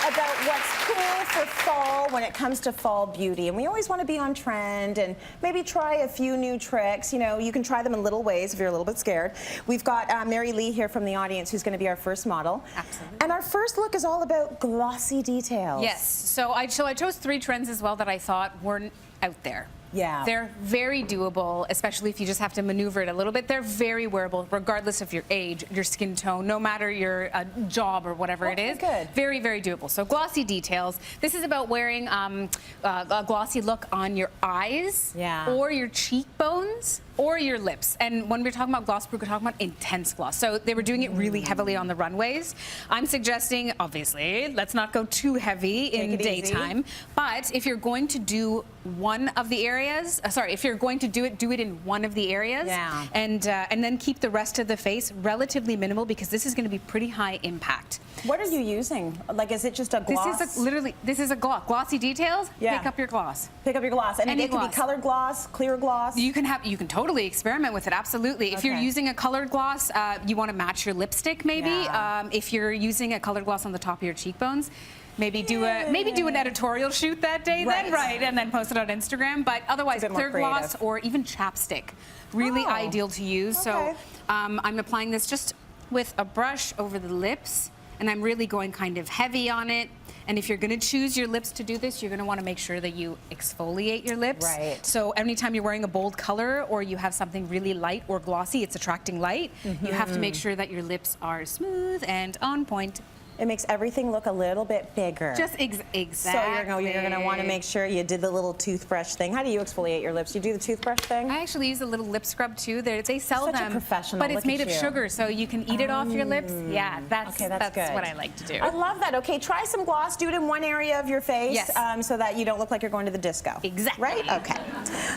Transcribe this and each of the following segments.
about what's cool for fall when it comes to fall beauty. And we always want to be on trend and maybe try a few new tricks. You know, you can try them in little ways if you're a little bit scared. We've got Mary Lee here from the audience who's going to be our first model. Absolutely. And our first look is all about glossy details. Yes. So I chose 3 trends as well that I thought weren't out there. Yeah. They're very doable, especially if you just have to maneuver it a little bit. They're very wearable, regardless of your age, your skin tone, no matter your job or whatever it is. Good. Very, very doable. So glossy details. This is about wearing a glossy look on your eyes, or your cheekbones, or your lips. And when we're talking about gloss, we're talking about intense gloss. So they were doing it really heavily on the runways. I'm suggesting, obviously, let's not go too heavy in daytime. Easy. But if you're going to do one of the areas, if you're going to do it in one of the areas. Yeah. And then keep the rest of the face relatively minimal, because this is going to be pretty high impact. What are you using? Like, is it just a gloss? This is a gloss. Glossy details, yeah. Pick up your gloss. Pick up your gloss. And it can be colored gloss, clear gloss? You can totally experiment with it, absolutely. If you're using a colored gloss, you want to match your lipstick maybe. Yeah. If you're using a colored gloss on the top of your cheekbones, maybe do an editorial shoot that day, and then post it on Instagram. But otherwise, clear gloss or even chapstick, really ideal to use. So I'm applying this just with a brush over the lips, and I'm really going kind of heavy on it. And if you're going to choose your lips to do this, you're going to want to make sure that you exfoliate your lips. Right. So anytime you're wearing a bold color or you have something really light or glossy, it's attracting light, you have to make sure that your lips are smooth and on point. It makes everything look a little bit bigger. Just exactly. So you're going to want to make sure you did the little toothbrush thing. How do you exfoliate your lips? You do the toothbrush thing? I actually use a little lip scrub too. They sell them. Such a professional. But it's made of sugar, so you can eat it off your lips. Yeah, that's good. What I like to do. I love that. Okay, try some gloss. Do it in one area of your face, so that you don't look like you're going to the disco. Exactly. Right? Okay.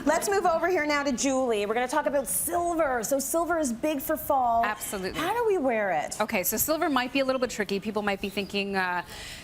Let's move over here now to Julie. We're going to talk about silver. So silver is big for fall. Absolutely. How do we wear it? Okay, so silver might be a little bit tricky. People might be thinking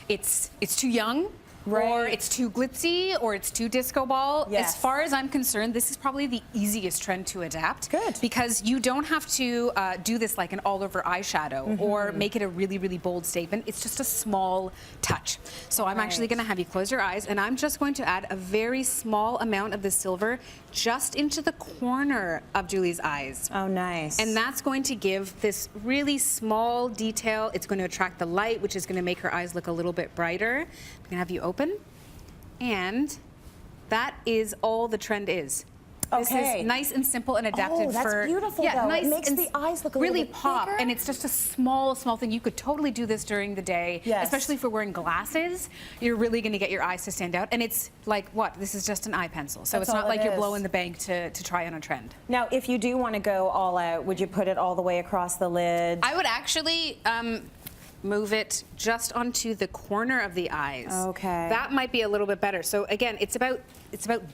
it's too young, or it's too glitzy, or it's too disco ball. Yes. As far as I'm concerned, this is probably the easiest trend to adapt. Good. Because you don't have to do this like an all-over eyeshadow or make it a really, really bold statement. It's just a small touch. So I'm actually going to have you close your eyes, and I'm just going to add a very small amount of the silver just into the corner of Julie's eyes. Oh, nice. And that's going to give this really small detail. It's going to attract the light, which is going to make her eyes look a little bit brighter. I'm going to have you open. And that is all the trend is. This is nice and simple and adapted that's beautiful, though. Nice, it makes the eyes look a really little bit pop, bigger. and it's just a small thing. You could totally do this during the day, especially if we're wearing glasses. You're really going to get your eyes to stand out, and it's like this is just an eye pencil, so it's not like you're blowing the bank to try on a trend. Now, if you do want to go all out, would you put it all the way across the lid? I would actually move it just onto the corner of the eyes. Okay. That might be a little bit better. So again, it's about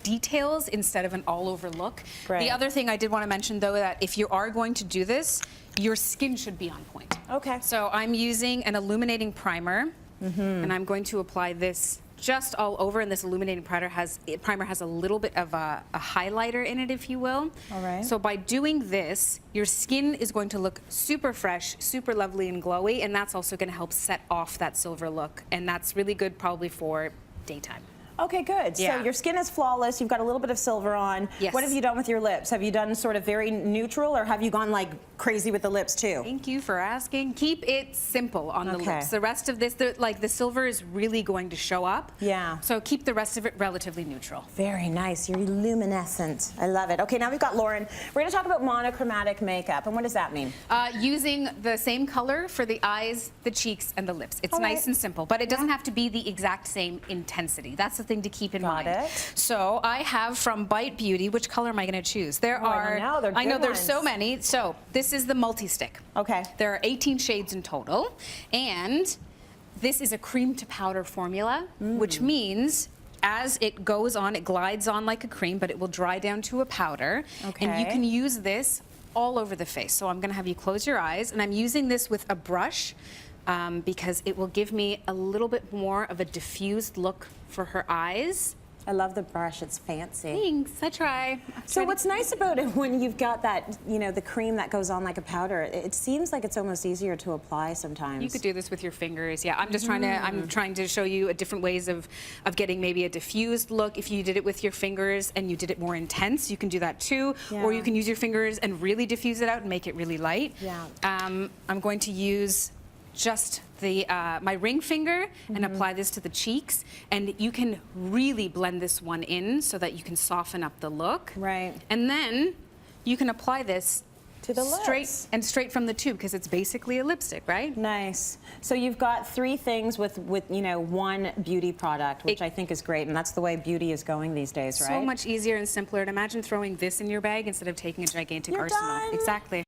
details instead of an all-over look. Right. The other thing I did want to mention, though, that if you are going to do this, your skin should be on point. Okay. So I'm using an illuminating primer, and I'm going to apply this just all over, and this illuminating primer has a little bit of a highlighter in it, if you will. All right. So by doing this, your skin is going to look super fresh, super lovely and glowy, and that's also going to help set off that silver look, and that's really good probably for daytime. Okay, good. Yeah. So your skin is flawless. You've got a little bit of silver on. Yes. What have you done with your lips? Have you done sort of very neutral, or have you gone like crazy with the lips too? Thank you for asking. Keep it simple on the lips. The rest of this, the silver is really going to show up. Yeah. So keep the rest of it relatively neutral. Very nice. You're luminescent. I love it. Okay, now we've got Lauren. We're going to talk about monochromatic makeup, and what does that mean? Using the same color for the eyes, the cheeks, and the lips. It's nice and simple, but it doesn't have to be the exact same intensity. That's the thing to keep in mind. So I have from Bite Beauty. Which color am I going to choose? There are. I know there's so many. So this is the multi-stick. Okay. There are 18 shades in total, and this is a cream to powder formula, which means as it goes on, it glides on like a cream, but it will dry down to a powder. Okay. And you can use this all over the face. So I'm going to have you close your eyes, and I'm using this with a brush because it will give me a little bit more of a diffused look for her eyes. I love the brush. It's fancy. Thanks, I try. So what's nice about it when you've got that, you know, the cream that goes on like a powder, it seems like it's almost easier to apply sometimes. You could do this with your fingers. Yeah, I'm just trying to show you a different ways of getting maybe a diffused look. If you did it with your fingers and you did it more intense, you can do that too. Yeah. Or you can use your fingers and really diffuse it out and make it really light. Yeah. I'm going to use just the my ring finger and apply this to the cheeks, and you can really blend this one in so that you can soften up the look. Right. And then you can apply this To the straight from the tube, because it's basically a lipstick, right? Nice. So you've got 3 things with you know, one beauty product, which I think is great, and that's the way beauty is going these days, right? So much easier and simpler. And imagine throwing this in your bag instead of taking a gigantic You're arsenal. done. Exactly.